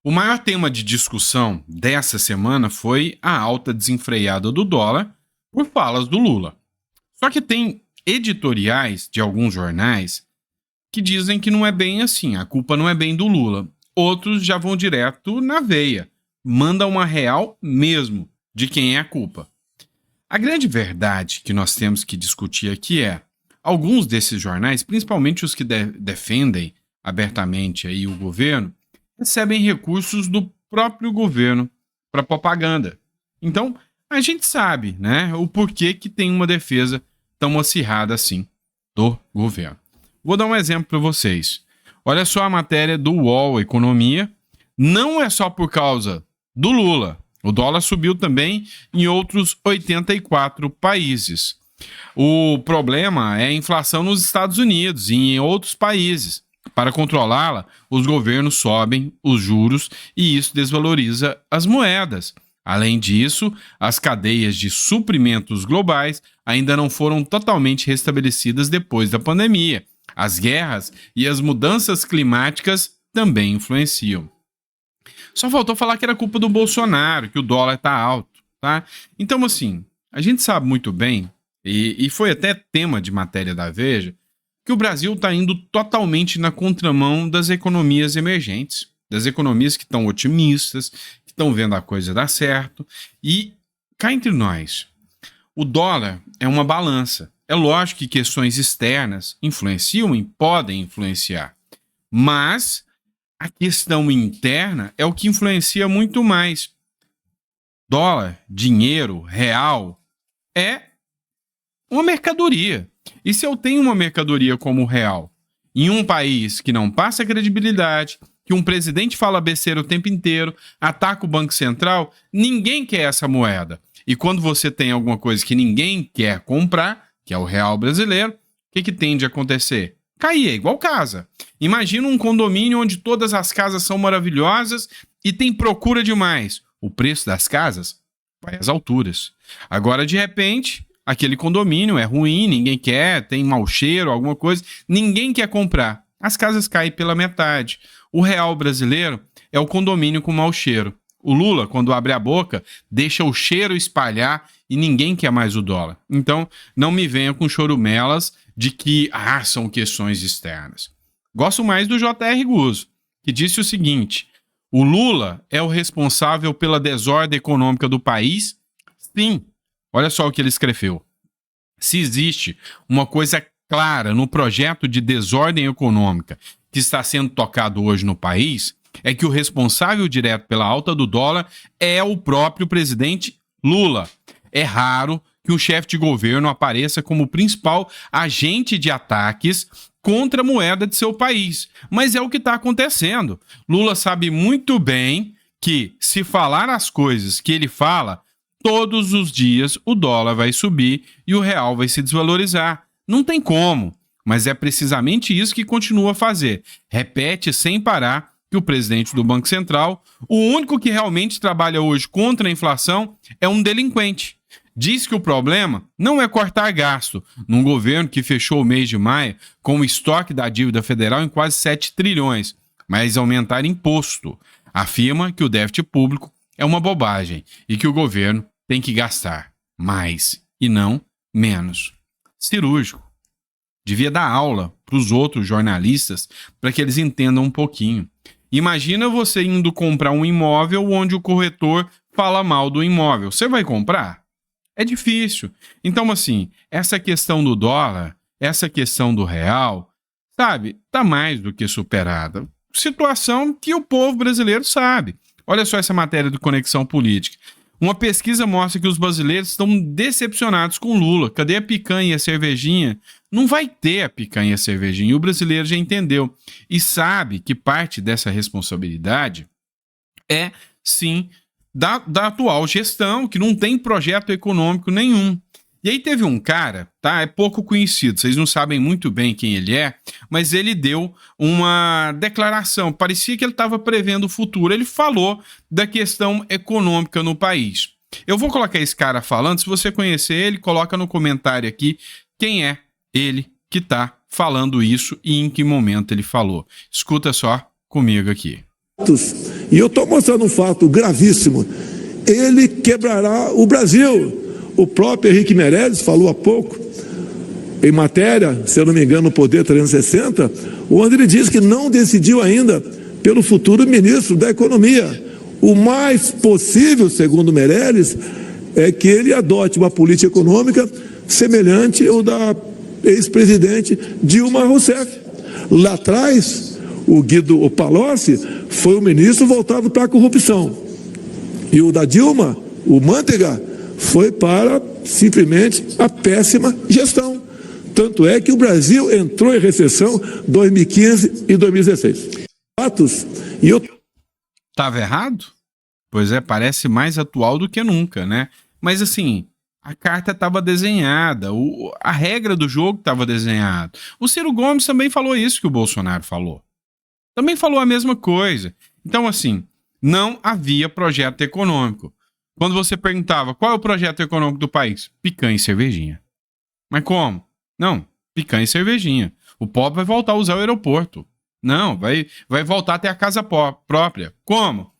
O maior tema de discussão dessa semana foi a alta desenfreada do dólar por falas do Lula. Só que tem editoriais de alguns jornais que dizem que não é bem assim, a culpa não é bem do Lula. Outros já vão direto na veia, mandam uma real mesmo de quem é a culpa. A grande verdade que nós temos que discutir aqui é: alguns desses jornais, principalmente os que defendem abertamente aí o governo, recebem recursos do próprio governo para propaganda. Então, a gente sabe, né, o porquê que tem uma defesa tão acirrada assim do governo. Vou dar um exemplo para vocês. Olha só a matéria do UOL Economia. Não é só por causa do Lula. O dólar subiu também em outros 84 países. O problema é a inflação nos Estados Unidos e em outros países. Para controlá-la, os governos sobem os juros e isso desvaloriza as moedas. Além disso, as cadeias de suprimentos globais ainda não foram totalmente restabelecidas depois da pandemia. As guerras e as mudanças climáticas também influenciam. Só faltou falar que era culpa do Bolsonaro, que o dólar está alto, tá? Então, assim, a gente sabe muito bem, e foi até tema de matéria da Veja, que o Brasil está indo totalmente na contramão das economias emergentes, das economias que estão otimistas, que estão vendo a coisa dar certo. E cá entre nós, o dólar é uma balança. É lógico que questões externas influenciam e podem influenciar, mas a questão interna é o que influencia muito mais. Dólar, dinheiro, real, é uma mercadoria. E se eu tenho uma mercadoria como o real, em um país que não passa credibilidade, que um presidente fala besteira o tempo inteiro, ataca o Banco Central, ninguém quer essa moeda. E quando você tem alguma coisa que ninguém quer comprar, que é o real brasileiro, o que tende a acontecer? Cair, é igual casa. Imagina um condomínio onde todas as casas são maravilhosas e tem procura demais. O preço das casas vai às alturas. Agora, de repente, aquele condomínio é ruim, ninguém quer, tem mau cheiro, alguma coisa, ninguém quer comprar. As casas caem pela metade. O real brasileiro é o condomínio com mau cheiro. O Lula, quando abre a boca, deixa o cheiro espalhar e ninguém quer mais o dólar. Então, não me venha com chorumelas de que, são questões externas. Gosto mais do J.R. Guzzo, que disse o seguinte: o Lula é o responsável pela desordem econômica do país? Sim. Olha só o que ele escreveu. Se existe uma coisa clara no projeto de desordem econômica que está sendo tocado hoje no país, é que o responsável direto pela alta do dólar é o próprio presidente Lula. É raro que um chefe de governo apareça como principal agente de ataques contra a moeda de seu país. Mas é o que está acontecendo. Lula sabe muito bem que, se falar as coisas que ele fala, todos os dias o dólar vai subir e o real vai se desvalorizar. Não tem como, mas é precisamente isso que continua a fazer. Repete sem parar que o presidente do Banco Central, o único que realmente trabalha hoje contra a inflação, é um delinquente. Diz que o problema não é cortar gasto, num governo que fechou o mês de maio com o estoque da dívida federal em quase 7 trilhões, mas aumentar imposto. Afirma que o déficit público é uma bobagem e que o governo tem que gastar mais e não menos. Cirúrgico. Devia dar aula para os outros jornalistas para que eles entendam um pouquinho. Imagina você indo comprar um imóvel onde o corretor fala mal do imóvel. Você vai comprar? É difícil. Então, assim, essa questão do dólar, essa questão do real, sabe, tá mais do que superada. Situação que o povo brasileiro sabe. Olha só essa matéria do Conexão Política. Uma pesquisa mostra que os brasileiros estão decepcionados com Lula. Cadê a picanha e a cervejinha? Não vai ter a picanha e a cervejinha. E o brasileiro já entendeu. E sabe que parte dessa responsabilidade é, sim, da atual gestão, que não tem projeto econômico nenhum. E aí teve um cara, tá? É pouco conhecido, vocês não sabem muito bem quem ele é, mas ele deu uma declaração, parecia que ele estava prevendo o futuro. Ele falou da questão econômica no país. Eu vou colocar esse cara falando, se você conhecer ele, coloca no comentário aqui quem é ele que está falando isso e em que momento ele falou. Escuta só comigo aqui. E eu estou mostrando um fato gravíssimo. Ele quebrará o Brasil. O próprio Henrique Meirelles falou há pouco, em matéria, se eu não me engano, no Poder 360, onde ele diz que não decidiu ainda pelo futuro ministro da Economia. O mais possível, segundo Meirelles, é que ele adote uma política econômica semelhante ao da ex-presidente Dilma Rousseff. Lá atrás, o Palocci foi o ministro voltado para a corrupção. E o da Dilma, o Manteiga, foi para simplesmente a péssima gestão. Tanto é que o Brasil entrou em recessão 2015 e 2016. Fatos. E eu... Estava errado? Pois é, parece mais atual do que nunca, né? Mas assim, a carta estava desenhada, a regra do jogo estava desenhada. O Ciro Gomes também falou isso que o Bolsonaro falou. Também falou a mesma coisa. Então, assim, não havia projeto econômico. Quando você perguntava qual é o projeto econômico do país? Picanha e cervejinha. Mas como? Não, picanha e cervejinha. O pobre vai voltar a usar o aeroporto. Não, vai voltar a ter a casa própria. Como?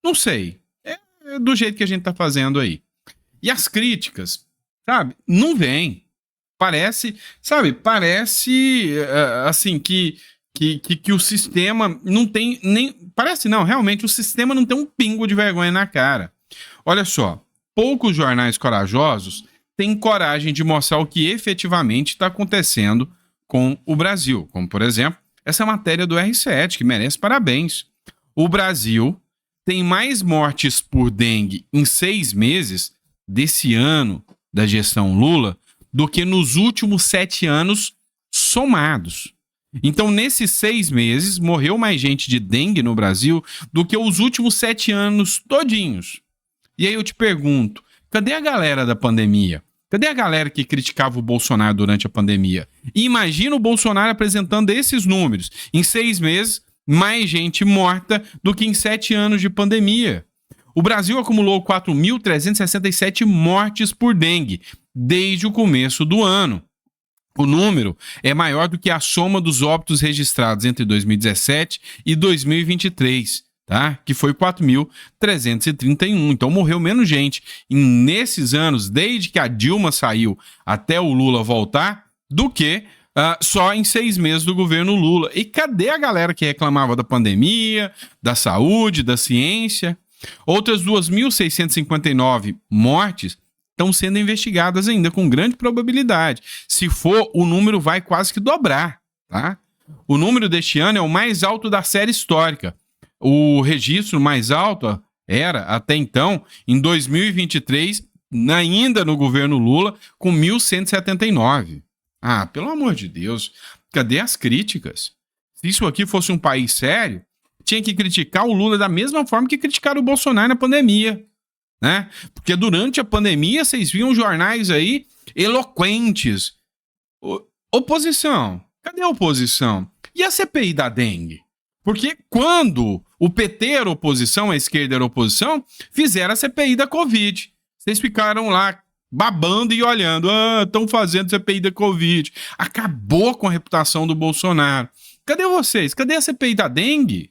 Não sei. É do jeito que a gente tá fazendo aí. E as críticas, sabe? Não vem. Parece assim que o sistema não tem nem... Parece não, realmente o sistema não tem um pingo de vergonha na cara. Olha só, poucos jornais corajosos têm coragem de mostrar o que efetivamente está acontecendo com o Brasil. Como, por exemplo, essa matéria do R7, que merece parabéns. O Brasil tem mais mortes por dengue em 6 meses desse ano da gestão Lula do que nos últimos 7 anos somados. Então, nesses 6 meses, morreu mais gente de dengue no Brasil do que os últimos 7 anos todinhos. E aí eu te pergunto, cadê a galera da pandemia? Cadê a galera que criticava o Bolsonaro durante a pandemia? E imagina o Bolsonaro apresentando esses números. Em 6 meses, mais gente morta do que em 7 anos de pandemia. O Brasil acumulou 4.367 mortes por dengue desde o começo do ano. O número é maior do que a soma dos óbitos registrados entre 2017 e 2023, tá? Que foi 4.331. Então morreu menos gente nesses anos, desde que a Dilma saiu até o Lula voltar, do que só em 6 meses do governo Lula. E cadê a galera que reclamava da pandemia, da saúde, da ciência? Outras 2.659 mortes estão sendo investigadas ainda, com grande probabilidade. Se for, o número vai quase que dobrar, tá? O número deste ano é o mais alto da série histórica. O registro mais alto era, até então, em 2023, ainda no governo Lula, com 1.179. Ah, pelo amor de Deus, cadê as críticas? Se isso aqui fosse um país sério, tinha que criticar o Lula da mesma forma que criticaram o Bolsonaro na pandemia, né? Porque durante a pandemia vocês viam jornais aí eloquentes. Oposição, cadê a oposição? E a CPI da dengue? Porque quando o PT era oposição, a esquerda era oposição, fizeram a CPI da Covid. Vocês ficaram lá babando e olhando. Estão fazendo CPI da Covid. Acabou com a reputação do Bolsonaro. Cadê vocês? Cadê a CPI da dengue?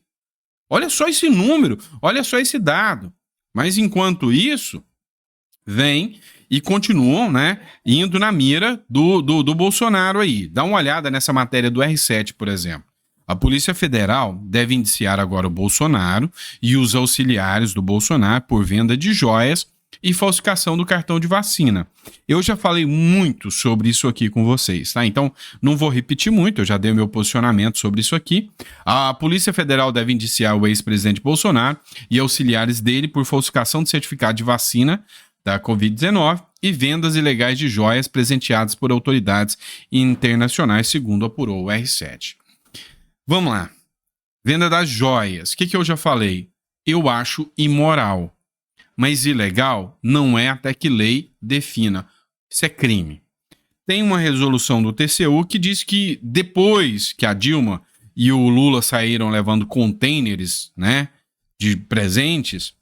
Olha só esse número, olha só esse dado. Mas enquanto isso, vem e continuam, né, indo na mira do Bolsonaro aí. Dá uma olhada nessa matéria do R7, por exemplo. A Polícia Federal deve indiciar agora o Bolsonaro e os auxiliares do Bolsonaro por venda de joias e falsificação do cartão de vacina. Eu já falei muito sobre isso aqui com vocês, tá? Então, não vou repetir muito, eu já dei o meu posicionamento sobre isso aqui. A Polícia Federal deve indiciar o ex-presidente Bolsonaro e auxiliares dele por falsificação de certificado de vacina da Covid-19 e vendas ilegais de joias presenteadas por autoridades internacionais, segundo apurou o R7. Vamos lá. Venda das joias. O que eu já falei? Eu acho imoral. Mas ilegal não é até que lei defina. Isso é crime. Tem uma resolução do TCU que diz que depois que a Dilma e o Lula saíram levando containers, né, de presentes,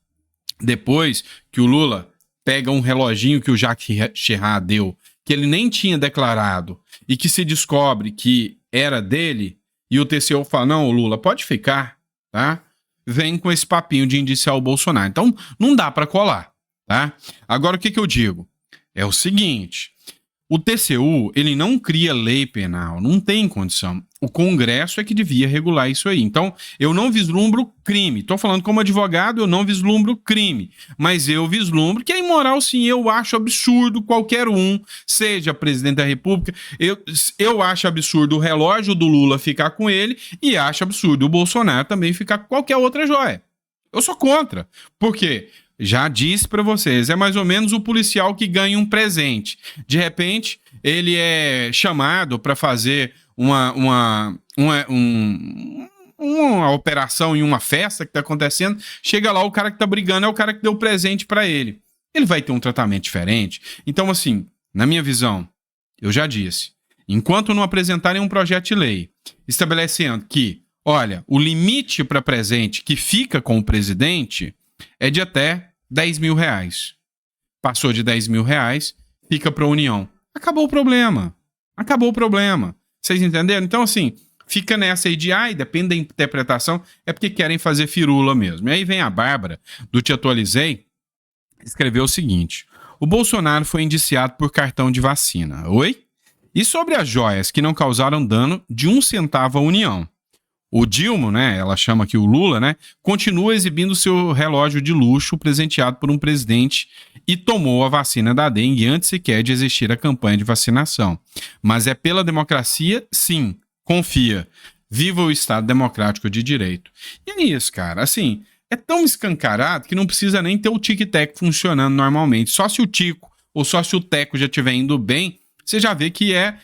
depois que o Lula pega um reloginho que o Jacques Chirac deu, que ele nem tinha declarado, e que se descobre que era dele, e o TCU fala, não, Lula, pode ficar, tá? vem com esse papinho de indiciar o Bolsonaro. Então, não dá para colar, tá? Agora, o que eu digo? É o seguinte, o TCU, ele não cria lei penal, não tem condição. O Congresso é que devia regular isso aí. Então, eu não vislumbro crime. Estou falando como advogado, eu não vislumbro crime. Mas eu vislumbro que é imoral, sim. Eu acho absurdo qualquer um, seja presidente da República. Eu acho absurdo o relógio do Lula ficar com ele e acho absurdo o Bolsonaro também ficar com qualquer outra joia. Eu sou contra. Por quê? Já disse para vocês, é mais ou menos o policial que ganha um presente. De repente, ele é chamado para fazer uma operação em uma festa que está acontecendo. Chega lá, o cara que está brigando é o cara que deu o presente para ele. Ele vai ter um tratamento diferente. Então, assim, na minha visão, eu já disse, enquanto não apresentarem um projeto de lei estabelecendo que, olha, o limite para presente que fica com o presidente é de até 10 mil reais. Passou de 10 mil reais, fica para a União. Acabou o problema. Acabou o problema. Vocês entenderam? Então, assim, fica nessa aí de, depende da interpretação, é porque querem fazer firula mesmo. E aí vem a Bárbara, do Te Atualizei, escreveu o seguinte: o Bolsonaro foi indiciado por cartão de vacina. Oi? E sobre as joias que não causaram dano de 1 centavo à União? O Dilma, né, ela chama aqui o Lula, né, continua exibindo seu relógio de luxo presenteado por um presidente e tomou a vacina da dengue antes sequer de existir a campanha de vacinação. Mas é pela democracia? Sim, confia. Viva o Estado Democrático de Direito. E é isso, cara, assim, é tão escancarado que não precisa nem ter o tic-tac funcionando normalmente. Só se o Tico ou só se o Teco já estiver indo bem, você já vê que é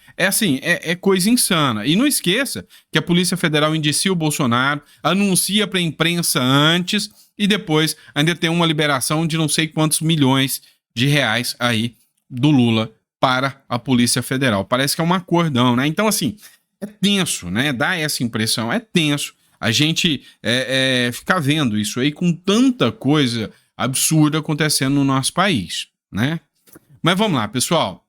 coisa insana. E não esqueça que a Polícia Federal indicia o Bolsonaro, anuncia para a imprensa antes e depois ainda tem uma liberação de não sei quantos milhões de reais aí do Lula para a Polícia Federal. Parece que é um acordão, né? Então, assim, é tenso, né? Dá essa impressão, é tenso a gente ficar vendo isso aí com tanta coisa absurda acontecendo no nosso país, né? Mas vamos lá, pessoal.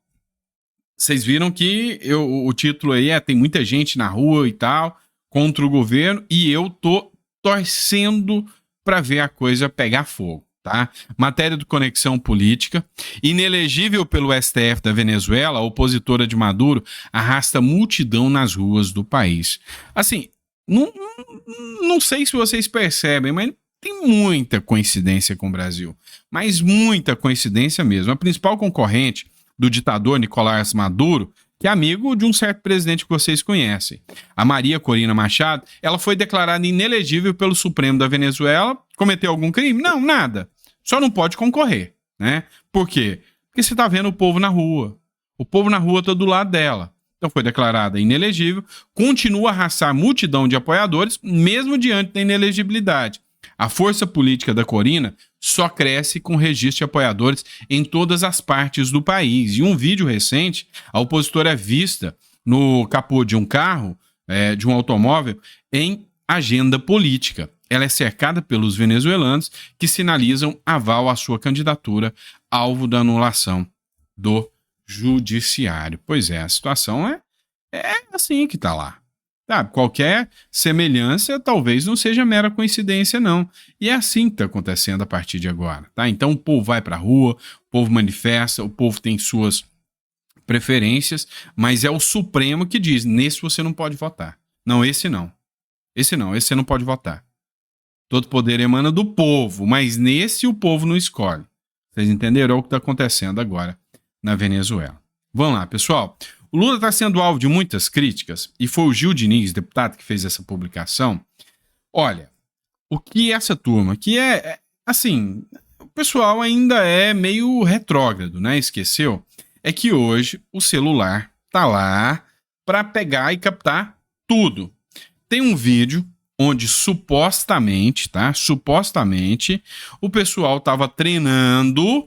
Vocês viram que o título aí tem muita gente na rua e tal, contra o governo, e eu tô torcendo para ver a coisa pegar fogo, tá? Matéria do Conexão Política. Inelegível pelo STF da Venezuela, a opositora de Maduro arrasta multidão nas ruas do país. Assim, não sei se vocês percebem, mas tem muita coincidência com o Brasil. Mas muita coincidência mesmo. A principal concorrente do ditador Nicolás Maduro, que é amigo de um certo presidente que vocês conhecem. A Maria Corina Machado, ela foi declarada inelegível pelo Supremo da Venezuela. Cometeu algum crime? Não, nada. Só não pode concorrer, né? Por quê? Porque você está vendo o povo na rua. O povo na rua está do lado dela. Então foi declarada inelegível, continua a arrastar multidão de apoiadores, mesmo diante da inelegibilidade. A força política da Corina só cresce com registro de apoiadores em todas as partes do país. Em um vídeo recente, a opositora é vista no capô de um carro, de um automóvel, em agenda política. Ela é cercada pelos venezuelanos que sinalizam aval à sua candidatura, alvo da anulação do judiciário. Pois é, a situação é assim que está lá. Sabe, qualquer semelhança talvez não seja mera coincidência, não. E é assim que está acontecendo a partir de agora, tá? Então o povo vai para a rua, o povo manifesta, o povo tem suas preferências, mas é o Supremo que diz, nesse você não pode votar. Não, esse não. Esse você não pode votar. Todo poder emana do povo, mas nesse o povo não escolhe. Vocês entenderam o que está acontecendo agora na Venezuela. Vamos lá, pessoal. O Lula está sendo alvo de muitas críticas, e foi o Gil Diniz, deputado, que fez essa publicação. Olha, o que essa turma, que assim, o pessoal ainda é meio retrógrado, né? Esqueceu? É que hoje o celular tá lá para pegar e captar tudo. Tem um vídeo onde supostamente, tá? Supostamente, o pessoal estava treinando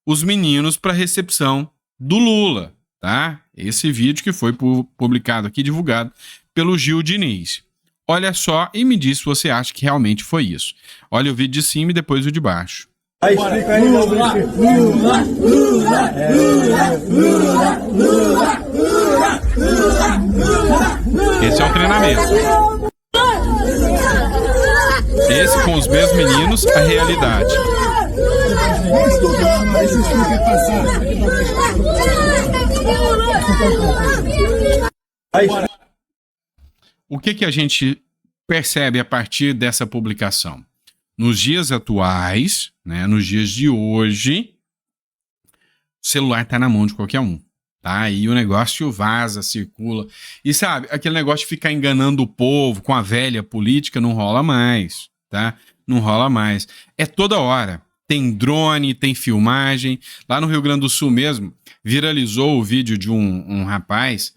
os meninos para recepção do Lula, tá? Esse vídeo que foi publicado aqui, divulgado pelo Gil Diniz. Olha só e me diz se você acha que realmente foi isso. Olha o vídeo de cima e depois o de baixo. Aí explica aí, Lula, Lula, Lula, Lula, Lula, Lula, Esse é o treinamento. Esse com os mesmos meninos, a realidade. O que a gente percebe a partir dessa publicação? Nos dias atuais, né, nos dias de hoje, o celular tá na mão de qualquer um, tá? E o negócio vaza, circula. E sabe, aquele negócio de ficar enganando o povo com a velha política não rola mais, tá? Não rola mais. É toda hora. Tem drone, tem filmagem. Lá no Rio Grande do Sul mesmo, viralizou o vídeo de um rapaz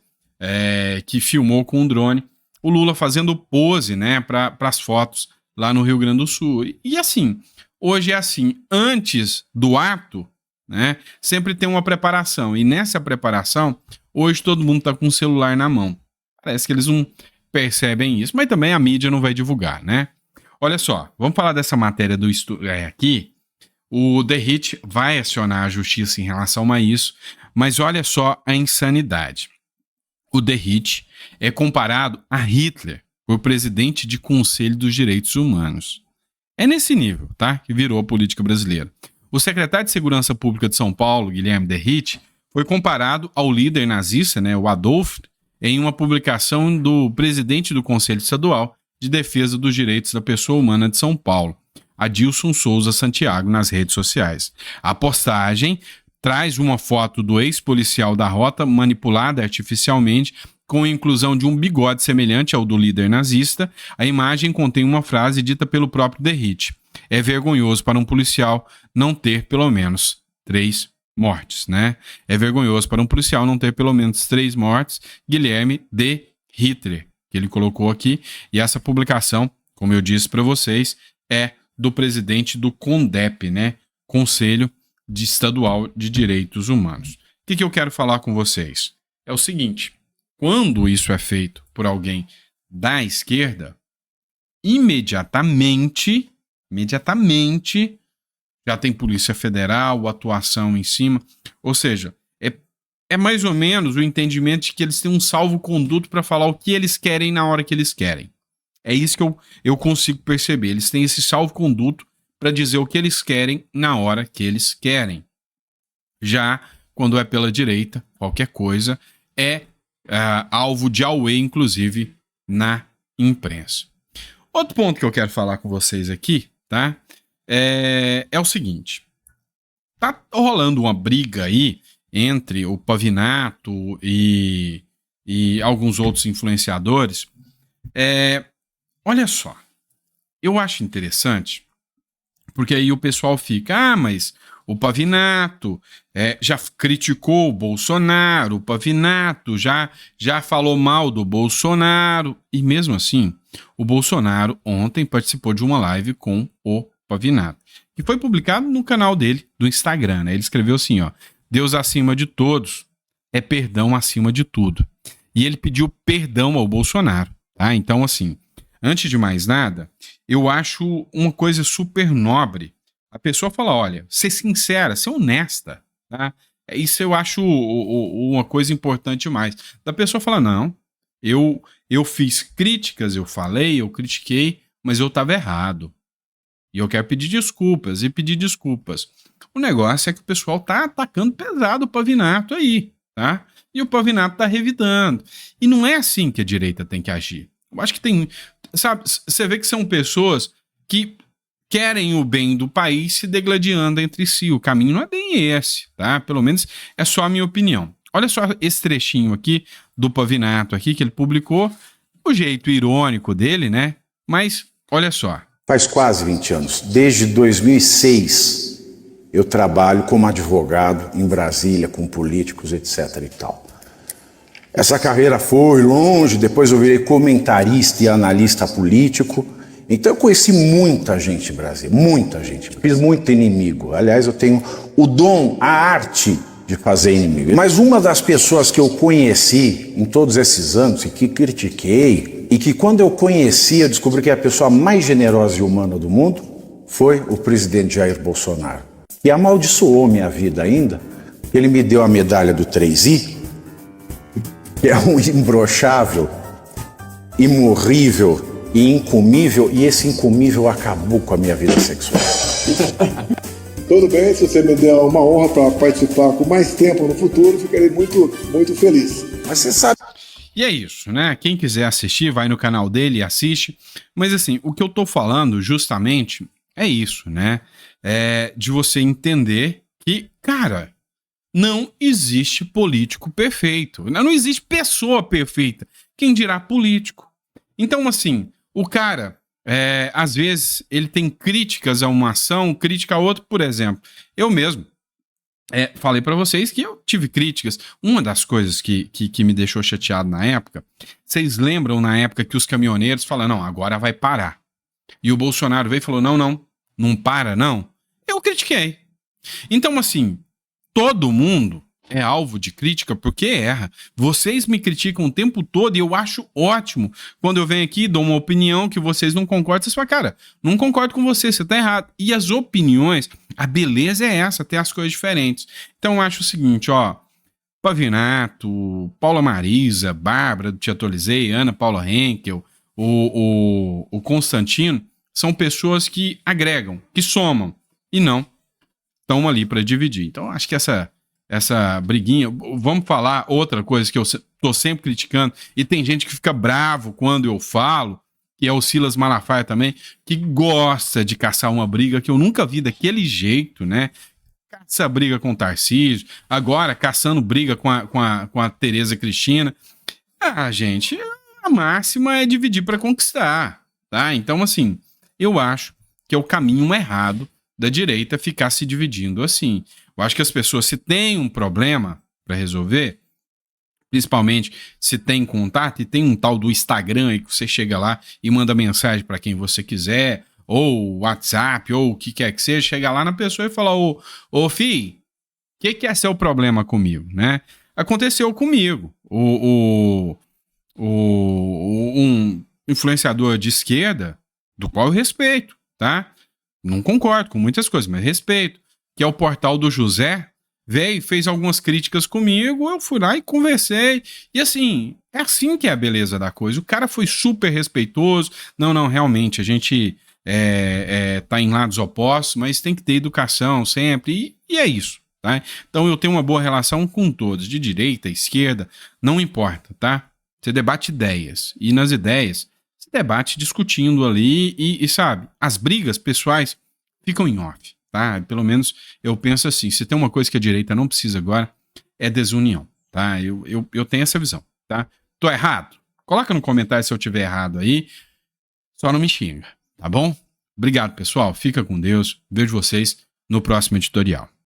que filmou com um drone o Lula fazendo pose, né, para as fotos lá no Rio Grande do Sul. E assim, hoje é assim, antes do ato, né, sempre tem uma preparação. E nessa preparação, hoje todo mundo está com o celular na mão. Parece que eles não percebem isso, mas também a mídia não vai divulgar, né? Olha só, vamos falar dessa matéria do aqui. O The Hit vai acionar a justiça em relação a isso, mas olha só a insanidade. O The Hit é comparado a Hitler, o presidente de Conselho dos Direitos Humanos. É nesse nível, tá? Que virou a política brasileira. O secretário de Segurança Pública de São Paulo, Guilherme The Hit, foi comparado ao líder nazista, né, o Adolf, em uma publicação do presidente do Conselho Estadual de Defesa dos Direitos da Pessoa Humana de São Paulo, Adilson Souza Santiago, nas redes sociais. A postagem traz uma foto do ex-policial da rota manipulada artificialmente com a inclusão de um bigode semelhante ao do líder nazista. A imagem contém uma frase dita pelo próprio The Hit. É vergonhoso para um policial não ter pelo menos 3 mortes, né? É vergonhoso para um policial não ter pelo menos 3 mortes. Guilherme de Hitler, que ele colocou aqui. E essa publicação, como eu disse para vocês, é do presidente do CONDEP, né? Conselho Estadual de Direitos Humanos. O que eu quero falar com vocês? É o seguinte, quando isso é feito por alguém da esquerda, imediatamente, já tem Polícia Federal, atuação em cima, ou seja, é mais ou menos o entendimento de que eles têm um salvo-conduto para falar o que eles querem na hora que eles querem. É isso que eu consigo perceber. Eles têm esse salvo-conduto para dizer o que eles querem na hora que eles querem. Já quando é pela direita, qualquer coisa é alvo de auê, inclusive, na imprensa. Outro ponto que eu quero falar com vocês aqui, tá? É o seguinte. Tá rolando uma briga aí entre o Pavinato e alguns outros influenciadores. Olha só, eu acho interessante, porque aí o pessoal fica, mas o Pavinato já criticou o Bolsonaro, o Pavinato já falou mal do Bolsonaro, e mesmo assim, o Bolsonaro ontem participou de uma live com o Pavinato, que foi publicado no canal dele, do Instagram, né? Ele escreveu assim, ó, Deus acima de todos, é perdão acima de tudo. E ele pediu perdão ao Bolsonaro, tá? Então, assim, antes de mais nada, eu acho uma coisa super nobre a pessoa falar, olha, ser sincera, ser honesta, tá? Isso eu acho uma coisa importante demais. Da pessoa falar, não, eu fiz críticas, eu falei, eu critiquei, mas eu estava errado. E eu quero pedir desculpas, O negócio é que o pessoal tá atacando pesado o Pavinato aí, tá? E o Pavinato tá revidando. E não é assim que a direita tem que agir. Eu acho que tem, sabe, você vê que são pessoas que querem o bem do país se degladiando entre si. O caminho não é bem esse, tá? Pelo menos é só a minha opinião. Olha só esse trechinho aqui do Pavinato aqui que ele publicou, o jeito irônico dele, né? Mas olha só. Faz quase 20 anos, desde 2006, eu trabalho como advogado em Brasília, com políticos, etc. e tal. Essa carreira foi longe, depois eu virei comentarista e analista político. Então eu conheci muita gente em Brasília, muita gente. Fiz muito inimigo. Aliás, eu tenho o dom, a arte de fazer inimigo. Mas uma das pessoas que eu conheci em todos esses anos e que critiquei, e que quando eu conheci eu descobri que é a pessoa mais generosa e humana do mundo, foi o presidente Jair Bolsonaro. E amaldiçoou minha vida ainda, ele me deu a medalha do 3I, que é um imbrochável, imorrível e incomível, e esse incomível acabou com a minha vida sexual. Tudo bem, se você me der uma honra para participar com mais tempo no futuro, ficarei muito, muito feliz. Mas você sabe... E é isso, né? Quem quiser assistir, vai no canal dele e assiste. Mas assim, o que eu tô falando justamente é isso, né? É de você entender que, cara, não existe político perfeito. Não existe pessoa perfeita. Quem dirá político? Então, assim, o cara, às vezes, ele tem críticas a uma ação, crítica a outra, por exemplo. Eu mesmo falei pra vocês que eu tive críticas. Uma das coisas que me deixou chateado na época, vocês lembram na época que os caminhoneiros falaram, não, agora vai parar. E o Bolsonaro veio e falou, não para, não. Eu critiquei. Então, assim, todo mundo é alvo de crítica porque erra. Vocês me criticam o tempo todo e eu acho ótimo. Quando eu venho aqui e dou uma opinião que vocês não concordam, vocês falam, cara, não concordo com você, você tá errado. E as opiniões, a beleza é essa, ter as coisas diferentes. Então eu acho o seguinte, ó, Pavinato, Paula Marisa, Bárbara do Te Atualizei, Ana Paula Henkel, o Constantino, são pessoas que agregam, que somam, e não estão ali para dividir. Então acho que essa briguinha, vamos falar outra coisa que eu tô sempre criticando, e tem gente que fica bravo quando eu falo, que é o Silas Malafaia também, que gosta de caçar uma briga que eu nunca vi daquele jeito, né? Caça briga com o Tarcísio, agora caçando briga com a Tereza Cristina. Ah, gente, a máxima é dividir para conquistar, tá? Então, assim, eu acho que é o caminho errado da direita ficar se dividindo assim. Eu acho que as pessoas, se tem um problema para resolver, principalmente se tem contato, e tem um tal do Instagram aí que você chega lá e manda mensagem para quem você quiser, ou WhatsApp, ou o que quer que seja, chega lá na pessoa e fala, ô fi, o que é seu problema comigo, né? Aconteceu comigo. Um influenciador de esquerda, do qual eu respeito, tá? Não concordo com muitas coisas, mas respeito, que é o Portal do José, veio e fez algumas críticas comigo, eu fui lá e conversei, e assim, é assim que é a beleza da coisa. O cara foi super respeitoso, não, realmente, a gente tá em lados opostos, mas tem que ter educação sempre, e é isso, tá? Então eu tenho uma boa relação com todos, de direita, esquerda, não importa, tá? Você debate ideias, e nas ideias, se debate discutindo ali, e sabe, as brigas pessoais ficam em off, tá? Pelo menos eu penso assim, se tem uma coisa que a direita não precisa agora, é desunião, tá? Eu tenho essa visão, tá? Tô errado? Coloca no comentário se eu tiver errado aí, só não me xinga, tá bom? Obrigado, pessoal, fica com Deus, vejo vocês no próximo editorial.